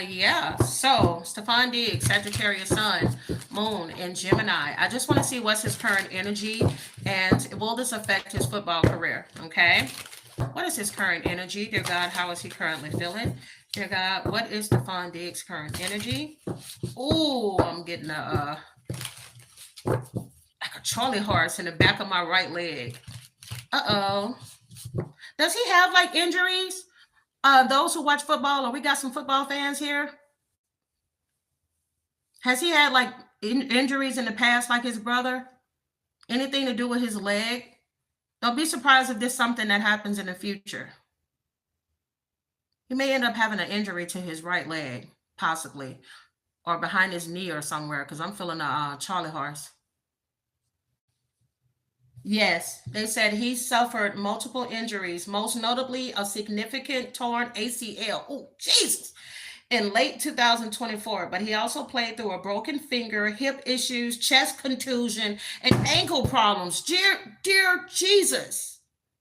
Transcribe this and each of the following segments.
Yeah. So Stefon Diggs, Sagittarius Sun, Moon, and Gemini. I just want to see what's his current energy and will this affect his football career? Okay. What is his current energy? Dear God, how is he currently feeling? Dear God, what is Stefon Diggs' current energy? Ooh, I'm getting like a Charlie horse in the back of my right leg. Uh-oh. Does he have like injuries? Those who watch football, or we got some football fans here. Has he had like injuries in the past, like his brother? Anything to do with his leg? Don't be surprised if there's something that happens in the future. He may end up having an injury to his right leg, possibly, or behind his knee or somewhere, because I'm feeling a Charlie horse. Yes, they said he suffered multiple injuries, most notably a significant torn ACL. Oh, Jesus. In late 2024, but he also played through a broken finger, hip issues, chest contusion, and ankle problems. Dear Jesus.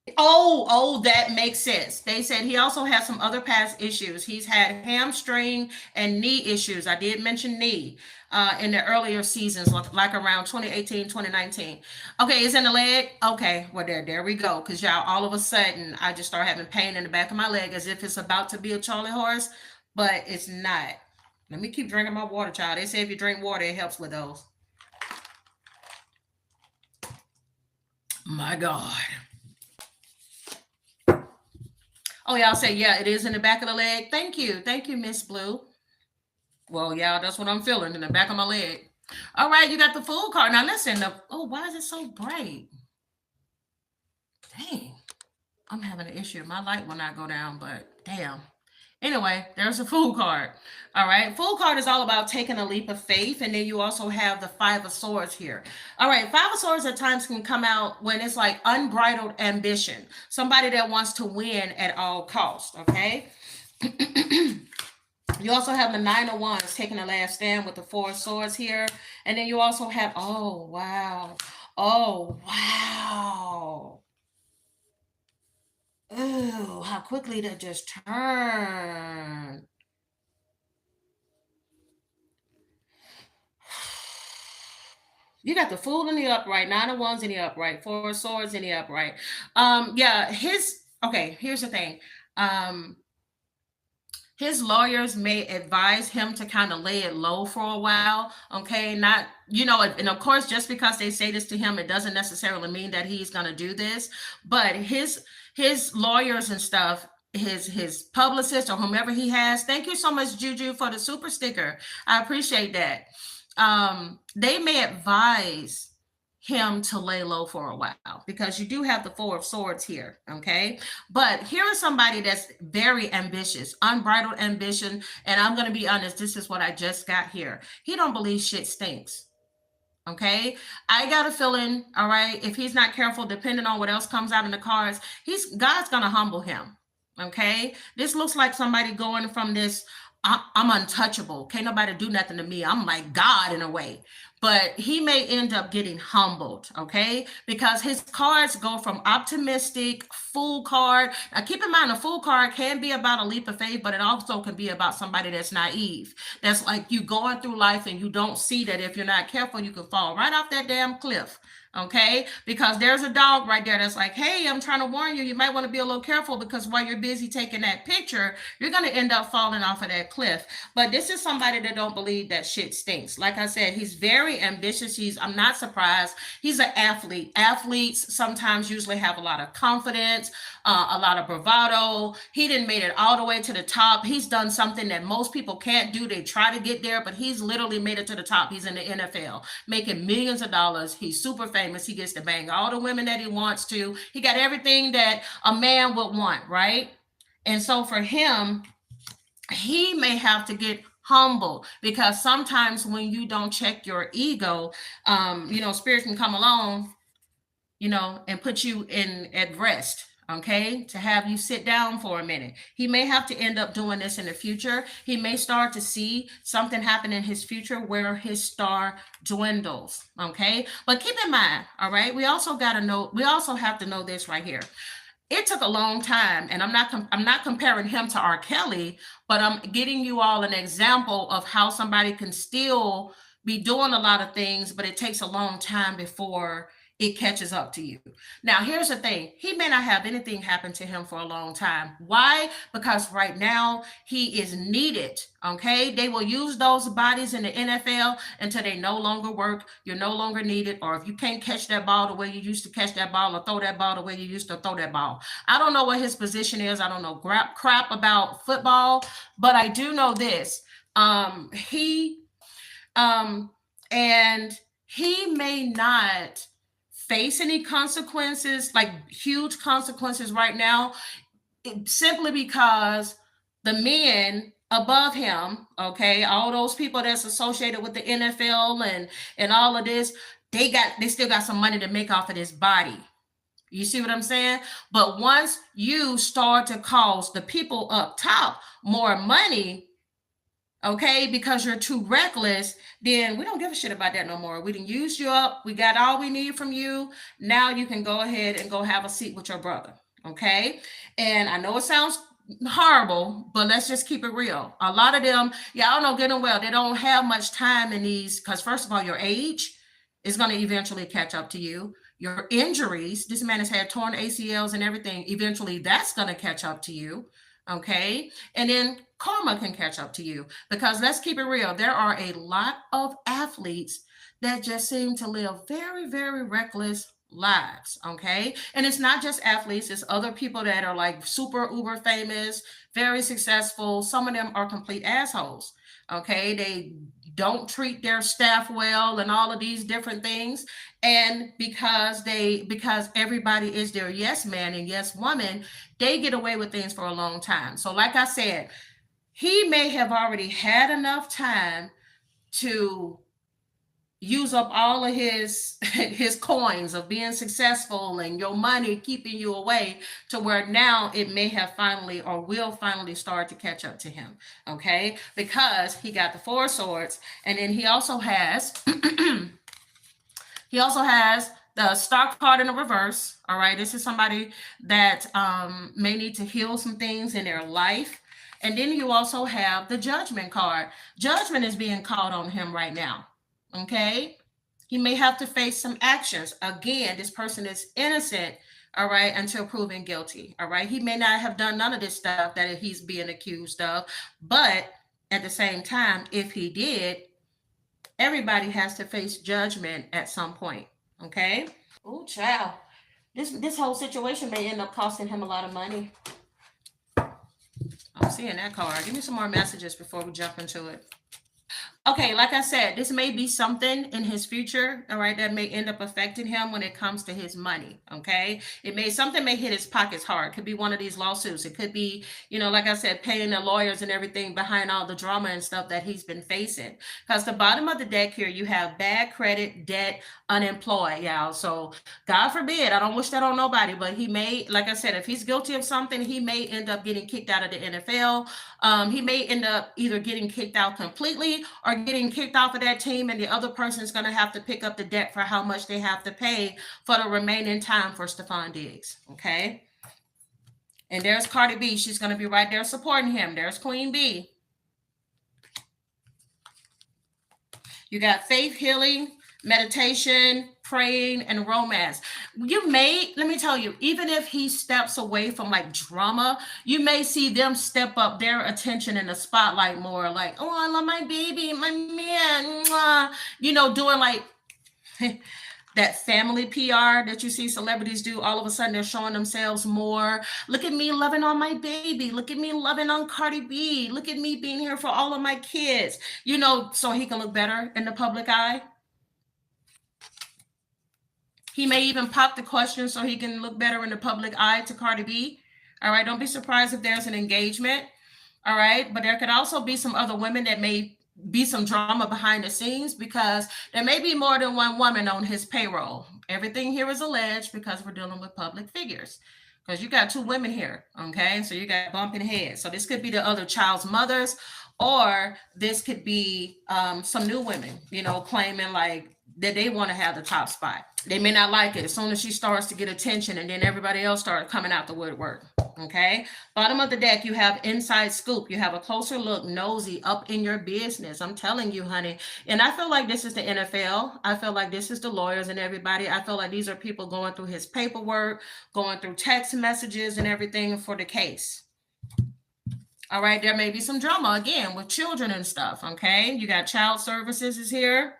That makes sense. They said he also has some other past issues. He's had hamstring and knee issues. I did mention knee in the earlier seasons, like around 2018, 2019. Okay, it's in the leg. Okay, well, there we go. Because y'all, all of a sudden, I just start having pain in the back of my leg as if it's about to be a Charlie horse, but it's not. Let me keep drinking my water, child. They say if you drink water, it helps with those. My God. Oh, y'all say, yeah, it is in the back of the leg. Thank you. Thank you, Miss Blue. Well, yeah, that's what I'm feeling in the back of my leg. All right, you got the Fool card. Now, listen. Why is it so bright? Dang. I'm having an issue. My light will not go down, but damn. Anyway, there's a Fool card. All right. Fool card is all about taking a leap of faith. And then you also have the Five of Swords here. All right. Five of Swords at times can come out when it's like unbridled ambition. Somebody that wants to win at all costs. Okay. You also have the Nine of Wands taking the last stand with the Four of Swords here. And then you also have, oh, wow. Oh, wow. Ooh, how quickly that just turned. You got the Fool in the upright, Nine of Wands in the upright, Four of Swords in the upright. Yeah, here's the thing. His lawyers may advise him to kind of lay it low for a while. Okay, not, and of course, just because they say this to him, it doesn't necessarily mean that he's going to do this. But his lawyers and stuff, his publicist or whomever he has. Thank you so much, Juju, for the super sticker. I appreciate that. They may advise him to lay low for a while because you do have the Four of Swords here. Okay. But here is somebody that's very ambitious, unbridled ambition. And I'm going to be honest. This is what I just got here. He don't believe shit stinks. Okay. I got a feeling. All right. If he's not careful, depending on what else comes out in the cards, God's going to humble him. Okay. This looks like somebody going from this, I'm untouchable. Can't nobody do nothing to me. I'm like God in a way. But he may end up getting humbled, okay? Because his cards go from optimistic, Fool card. Now, keep in mind, a Fool card can be about a leap of faith, but it also can be about somebody that's naive. That's like you going through life and you don't see that if you're not careful, you can fall right off that damn cliff. Okay, because there's a dog right there that's like, hey, I'm trying to warn you, you might want to be a little careful because while you're busy taking that picture, you're going to end up falling off of that cliff. But this is somebody that don't believe that shit stinks. Like I said, he's very ambitious. I'm not surprised. He's an athlete. Athletes sometimes usually have a lot of confidence, a lot of bravado. He didn't made it all the way to the top. He's done something that most people can't do. They try to get there, but he's literally made it to the top. He's in the NFL, making millions of dollars. He's super famous. He gets to bang all the women that he wants to. He got everything that a man would want, right? And so for him, he may have to get humble because sometimes when you don't check your ego, spirit can come along, and put you at rest. Okay, to have you sit down for a minute. He may have to end up doing this in the future. He may start to see something happen in his future where his star dwindles. Okay, but keep in mind, all right, we also have to know this right here. it took a long time, and I'm not comparing him to R. Kelly, but I'm getting you all an example of how somebody can still be doing a lot of things, but it takes a long time before it catches up to you. Now, here's the thing. He may not have anything happen to him for a long time. Why? Because right now he is needed. Okay. They will use those bodies in the NFL until they no longer work. You're no longer needed. Or if you can't catch that ball the way you used to catch that ball, or throw that ball the way you used to throw that ball. I don't know what his position is. I don't know crap about football, but I do know this. He and he may not face any consequences, like huge consequences right now, simply because the men above him, okay, all those people that's associated with the NFL and all of this, they still got some money to make off of this body. You see what I'm saying? But once you start to cause the people up top more money, okay, because you're too reckless, then we don't give a shit about that no more. We didn't use you up. We got all we need from you. Now you can go ahead and go have a seat with your brother. Okay. And I know it sounds horrible, but let's just keep it real. A lot of them, y'all know good and well, they don't have much time in these, because first of all, your age is going to eventually catch up to you. Your injuries, this man has had torn ACLs and everything, eventually that's going to catch up to you. Okay. And then karma can catch up to you, because let's keep it real. There are a lot of athletes that just seem to live very, very reckless lives. Okay. And it's not just athletes, it's other people that are like super uber famous, very successful. Some of them are complete assholes. Okay. They don't treat their staff well and all of these different things. And because everybody is their yes man and yes woman, they get away with things for a long time. So like I said, he may have already had enough time to use up all of his his coins of being successful and your money keeping you away, to where now it may have finally or will finally start to catch up to him. Okay, because he got the four swords, and then he also has he also has the Star card in the reverse. All right, this is somebody that may need to heal some things in their life. And then you also have the Judgment card. Judgment is being called on him right now. Okay. He may have to face some actions. Again, this person is innocent, all right, until proven guilty. All right. He may not have done none of this stuff that he's being accused of. But at the same time, if he did, everybody has to face judgment at some point. Okay. Oh, child. This whole situation may end up costing him a lot of money. I'm seeing that card. Give me some more messages before we jump into it. Okay, like I said, this may be something in his future, all right, that may end up affecting him when it comes to his money. Okay, something may hit his pockets hard. It could be one of these lawsuits. It could be, like I said, paying the lawyers and everything behind all the drama and stuff that he's been facing. Because the bottom of the deck here, you have bad credit, debt, unemployed, y'all. So God forbid, I don't wish that on nobody, but he may, like I said, if he's guilty of something, he may end up getting kicked out of the NFL. He may end up either getting kicked out completely or getting kicked off of that team, and the other person is going to have to pick up the debt for how much they have to pay for the remaining time for Stefon Diggs. Okay. And there's Cardi B. She's going to be right there supporting him. There's Queen B. You got faith, healing, meditation, praying, and romance. Let me tell you, even if he steps away from like drama, you may see them step up their attention in the spotlight more, like, oh, I love my baby, my man, mwah. Doing like that family PR that you see celebrities do. All of a sudden they're showing themselves more. Look at me loving on my baby. Look at me loving on Cardi B. Look at me being here for all of my kids, so he can look better in the public eye. He may even pop the question so he can look better in the public eye to Cardi B. All right. Don't be surprised if there's an engagement. All right. But there could also be some other women that may be some drama behind the scenes, because there may be more than one woman on his payroll. Everything here is alleged because we're dealing with public figures. Because you got two women here. Okay. So you got bumping heads. So this could be the other child's mothers, or this could be some new women, claiming like that they want to have the top spot. They may not like it as soon as she starts to get attention, and then everybody else starts coming out the woodwork. Okay. Bottom of the deck, you have inside scoop. You have a closer look, nosy, up in your business. I'm telling you, honey. And I feel like this is the NFL. I feel like this is the lawyers and everybody. I feel like these are people going through his paperwork, going through text messages and everything for the case. All right. There may be some drama again with children and stuff. Okay. You got child services is here.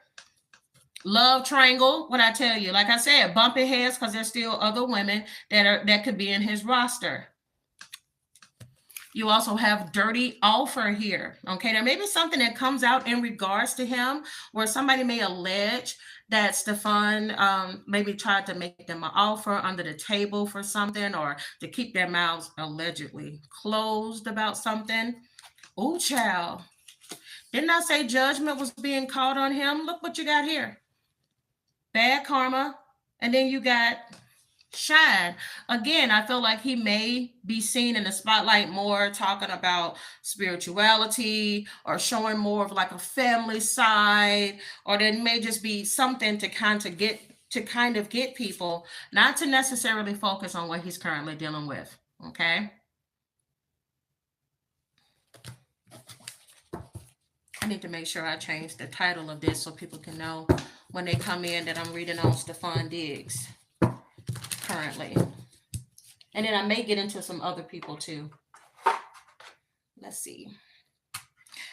Love triangle, what I tell you, like I said, bumpy heads because there's still other women that could be in his roster. You also have dirty offer here. Okay, there may be something that comes out in regards to him where somebody may allege that Stefon maybe tried to make them an offer under the table for something, or to keep their mouths allegedly closed about something. Oh, child. Didn't I say judgment was being called on him? Look what you got here. Bad karma. And then you got shine. Again, I feel like he may be seen in the spotlight more, talking about spirituality or showing more of like a family side, or there may just be something to kind of get people not to necessarily focus on what he's currently dealing with. Okay. I need to make sure I change the title of this so people can know when they come in that I'm reading on Stefon Diggs currently. And then I may get into some other people too. Let's see.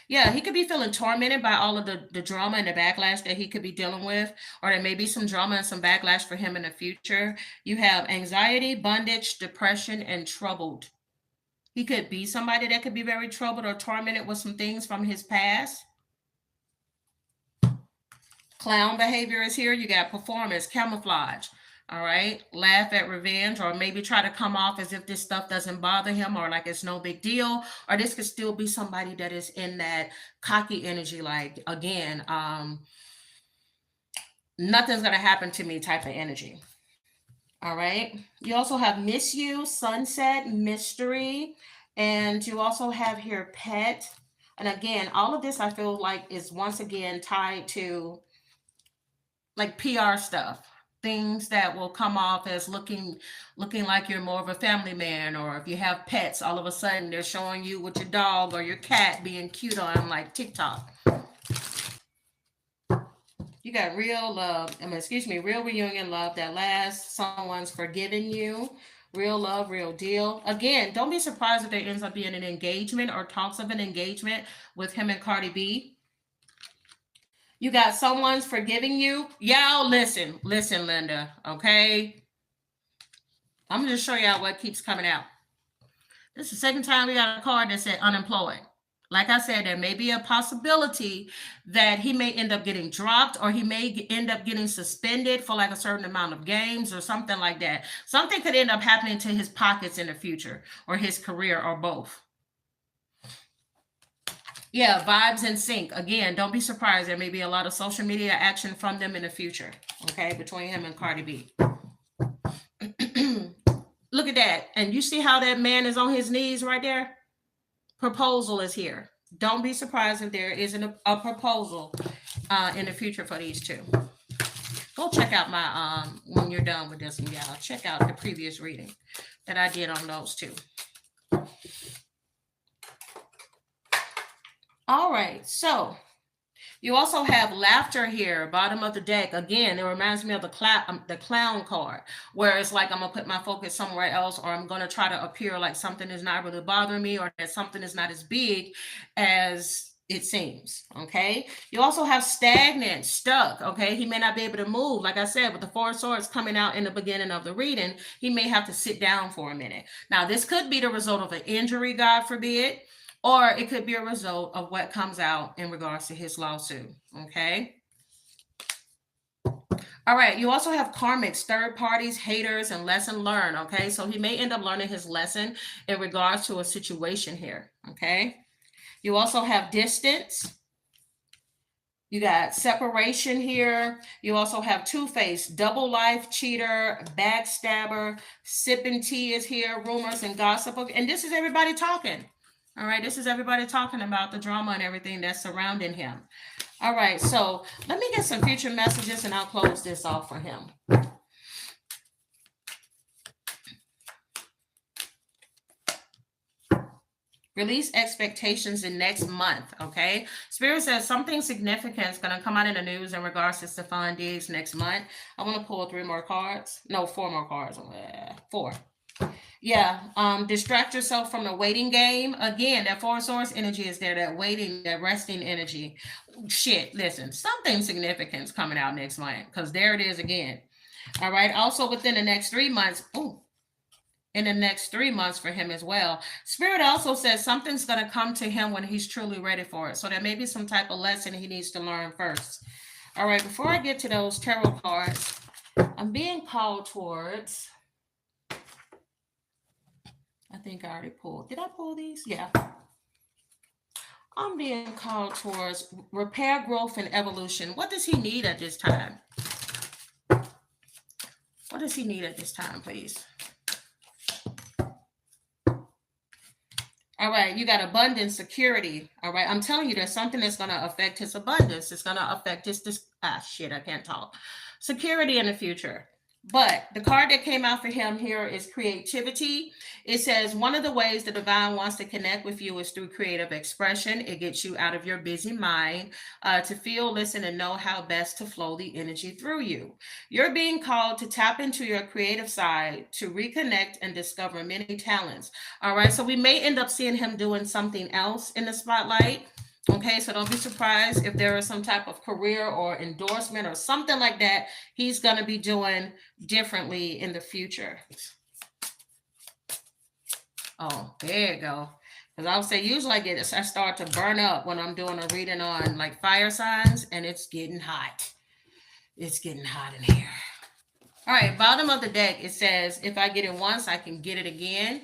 Yeah, he could be feeling tormented by all of the drama and the backlash that he could be dealing with, or there may be some drama and some backlash for him in the future. You have anxiety, bondage, depression, and troubled. He could be somebody that could be very troubled or tormented with some things from his past. Clown behavior is here. You got performance, camouflage. All right. Laugh at revenge, or maybe try to come off as if this stuff doesn't bother him, or like it's no big deal. Or this could still be somebody that is in that cocky energy, like, again, nothing's going to happen to me type of energy. All right. You also have miss you, sunset, mystery. And you also have here pet. And again, all of this I feel like is once again tied to like PR stuff, things that will come off as looking like you're more of a family man. Or if you have pets, all of a sudden they're showing you with your dog or your cat being cute on like TikTok. You got real love, real reunion love that lasts. Someone's forgiven you. Real love, real deal. Again, don't be surprised if there ends up being an engagement or talks of an engagement with him and Cardi B. You got someone's forgiving you. Y'all listen, Linda, okay? I'm going to show y'all what keeps coming out. This is the second time we got a card that said unemployed. Like I said, there may be a possibility that he may end up getting dropped, or he may end up getting suspended for like a certain amount of games or something like that. Something could end up happening to his pockets in the future, or his career, or both. Yeah, vibes in sync. Again, don't be surprised. There may be a lot of social media action from them in the future, okay, between him and Cardi B. Look at that. And you see how that man is on his knees right there? Proposal is here. Don't be surprised if there isn't a proposal in the future for these two. Go check out my, when you're done with this one, y'all, check out the previous reading that I did on those two. All right, so you also have laughter here, bottom of the deck. Again, it reminds me of the clown card, where it's like I'm going to put my focus somewhere else, or I'm going to try to appear like something is not really bothering me, or that something is not as big as it seems, okay? You also have stagnant, stuck, okay? He may not be able to move. Like I said, with the Four of Swords coming out in the beginning of the reading, he may have to sit down for a minute. Now, this could be the result of an injury, God forbid, or it could be a result of what comes out in regards to his lawsuit, okay? All right, you also have karmics, third parties, haters, and lesson learned, okay? So he may end up learning his lesson in regards to a situation here, okay? You also have distance. You got separation here. You also have two-faced, double life, cheater, backstabber, sipping tea is here, rumors and gossip. And this is everybody talking. All right, this is everybody talking about the drama and everything that's surrounding him. All right, so let me get some future messages and I'll close this off for him. Release expectations in next month, okay? Spirit says something significant is going to come out in the news in regards to Stefon Diggs next month. I want to pull 3 more cards. No, 4 more cards. 4. Yeah, distract yourself from the waiting game. Again, that Four Source energy is there, that waiting, that resting energy. Shit, listen, something significant is coming out next month because there it is again. All right, also within the next 3 months, in the next 3 months for him as well. Spirit also says something's going to come to him when he's truly ready for it. So there may be some type of lesson he needs to learn first. All right, before I get to those tarot cards, I'm being called towards, I think I already pulled. Did I pull these? Yeah. I'm being called towards repair, growth, and evolution. What does he need at this time? What does he need at this time, please? All right, you got abundance, security. All right, I'm telling you, there's something that's going to affect his abundance. It's going to affect his, I can't talk. Security in the future. But the card that came out for him here is creativity. It says one of the ways the divine wants to connect with you is through creative expression. It gets you out of your busy mind to feel, listen, and know how best to flow the energy through you. You're being called to tap into your creative side to reconnect and discover many talents. All right, so we may end up seeing him doing something else in the spotlight. Okay, so don't be surprised if there is some type of career or endorsement or something like that he's going to be doing differently in the future. Oh, there you go. Because I would say usually I start to burn up when I'm doing a reading on like fire signs, and it's getting hot. It's getting hot in here. All right, bottom of the deck, it says, if I get it once, I can get it again.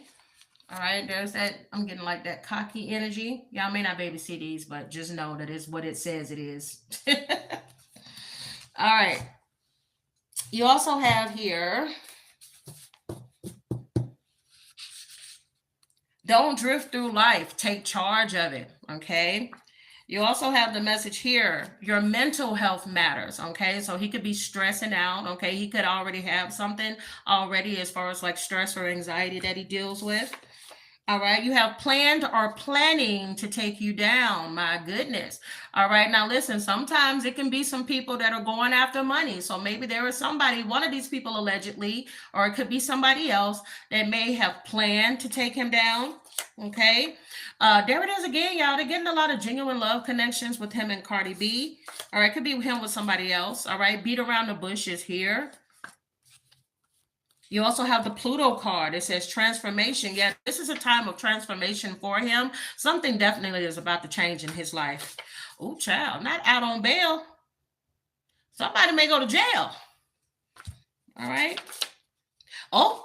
All right, there's that. I'm getting like that cocky energy. Y'all may not be able to see these, but just know that it's what it says it is. All right. You also have here, don't drift through life. Take charge of it, okay? You also have the message here, your mental health matters, okay? So he could be stressing out, okay? He could already have something already as far as like stress or anxiety that he deals with. All right, you have planned or planning to take you down. My goodness. All right, now listen, sometimes it can be some people that are going after money. So maybe there is somebody, one of these people allegedly, or it could be somebody else that may have planned to take him down. Okay, there it is again, y'all. They're getting a lot of genuine love connections with him and Cardi B. All right, it could be him with somebody else. All right, beat around the bushes here. You also have the Pluto card. It says transformation. Yeah, this is a time of transformation for him. Something definitely is about to change in his life. Oh, child, not out on bail. Somebody may go to jail. All right. Oh,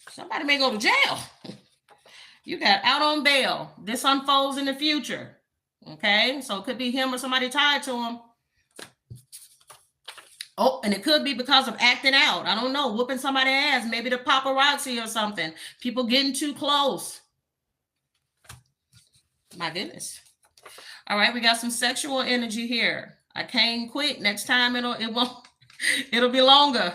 somebody may go to jail. You got out on bail. This unfolds in the future. Okay, so it could be him or somebody tied to him. Oh, and it could be because of acting out. I don't know, whooping somebody's ass, maybe the paparazzi or something. People getting too close. My goodness. All right, we got some sexual energy here. I came quick. Next time it'll be longer.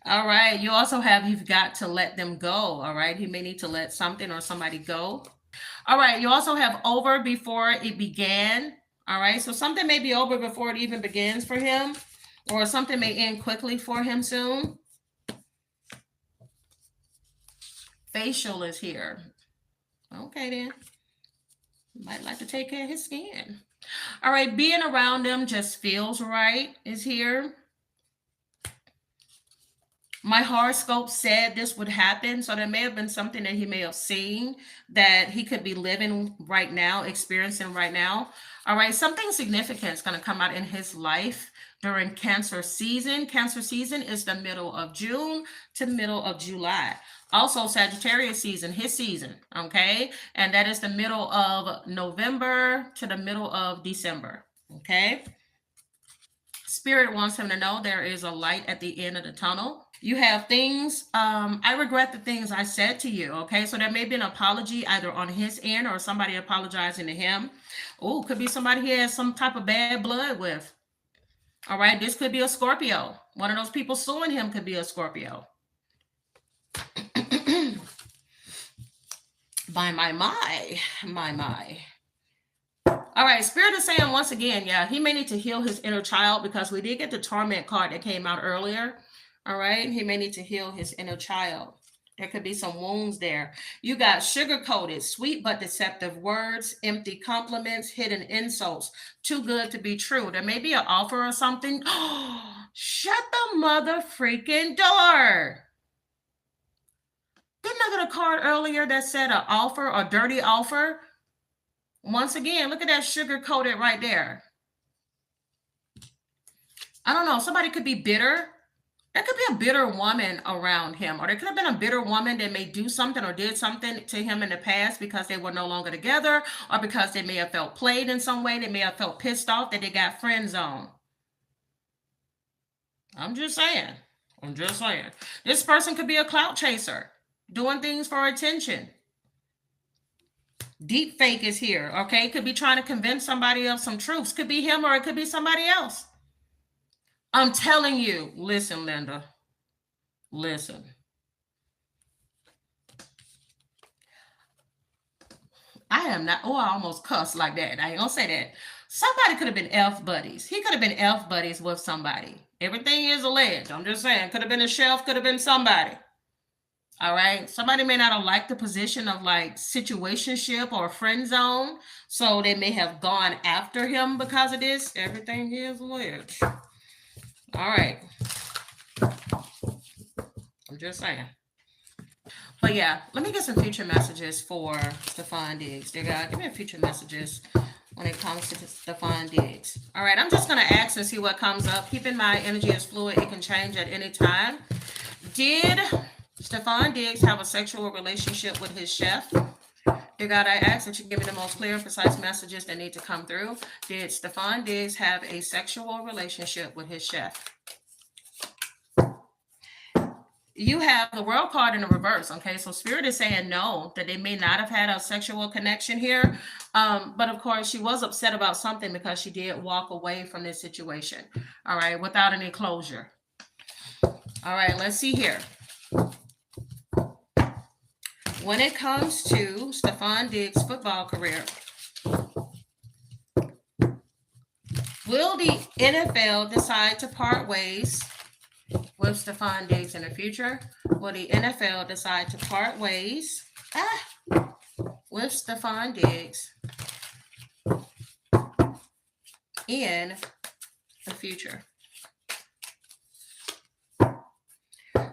All right, you also have, you've got to let them go. All right, he may need to let something or somebody go. All right, you also have over before it began. All right, so something may be over before it even begins for him, or something may end quickly for him soon. Facial is here. Okay, then. Might like to take care of his skin. All right, being around them just feels right is here. My horoscope said this would happen, so there may have been something that he may have seen that he could be living right now, experiencing right now. All right, something significant is going to come out in his life during Cancer season. Cancer season is the middle of June to middle of July. Also, Sagittarius season, his season, okay? And that is the middle of November to the middle of December, okay? Spirit wants him to know there is a light at the end of the tunnel. You have things, I regret the things I said to you. Okay. So there may be an apology either on his end or somebody apologizing to him. Oh, could be somebody he has some type of bad blood with. All right. This could be a Scorpio. One of those people suing him could be a Scorpio. My. All right, Spirit is saying once again, yeah, he may need to heal his inner child because we did get the torment card that came out earlier. All right, he may need to heal his inner child. There could be some wounds there. You got sugar coated, sweet but deceptive words, empty compliments, hidden insults. Too good to be true. There may be an offer or something. Shut the mother freaking door. Didn't I get a card earlier that said an offer, a dirty offer? Once again, look at that sugar coated right there. I don't know. Somebody could be bitter. There could be a bitter woman around him, or there could have been a bitter woman that may do something or did something to him in the past because they were no longer together, or because they may have felt played in some way. They may have felt pissed off that they got friend zone. I'm just saying. This person could be a clout chaser, doing things for attention. Deep fake is here, okay? Could be trying to convince somebody of some truths. Could be him or it could be somebody else. I'm telling you, listen, Linda. Listen. I am not, oh, I almost cussed like that. I ain't gonna say that. Somebody could have been elf buddies. He could have been elf buddies with somebody. Everything is alleged. I'm just saying. Could have been a chef, could have been somebody. All right. Somebody may not have liked the position of like situationship or friend zone. So they may have gone after him because of this. Everything is alleged. All right. I'm just saying. But yeah, let me get some future messages for Stefon Diggs. Dear God, give me a future messages when it comes to Stefon Diggs. All right, I'm just going to ask and see what comes up. Keep in mind, energy is fluid. It can change at any time. Did Stefon Diggs have a sexual relationship with his chef? Dear God, I ask that you give me the most clear and precise messages that need to come through. Did Stefon Diggs have a sexual relationship with his chef? You have the world card in the reverse. Okay, so Spirit is saying no, that they may not have had a sexual connection here. But of course, she was upset about something because she did walk away from this situation. All right, without any closure. All right, let's see here. When it comes to Stefon Diggs' football career, will the NFL decide to part ways with Stefon Diggs in the future? Will the NFL decide to part ways with Stefon Diggs in the future?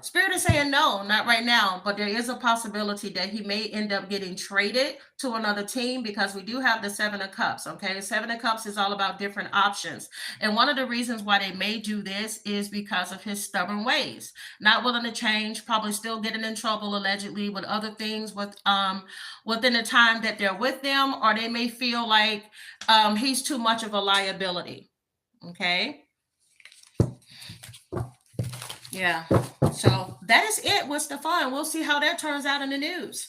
Spirit is saying no, not right now, but there is a possibility that he may end up getting traded to another team because we do have the Seven of Cups, okay? Seven of Cups is all about different options. And one of the reasons why they may do this is because of his stubborn ways. Not willing to change, probably still getting in trouble allegedly with other things within the time that they're with them, or they may feel like he's too much of a liability, okay? Yeah. So that is it with Stefon. We'll see how that turns out in the news.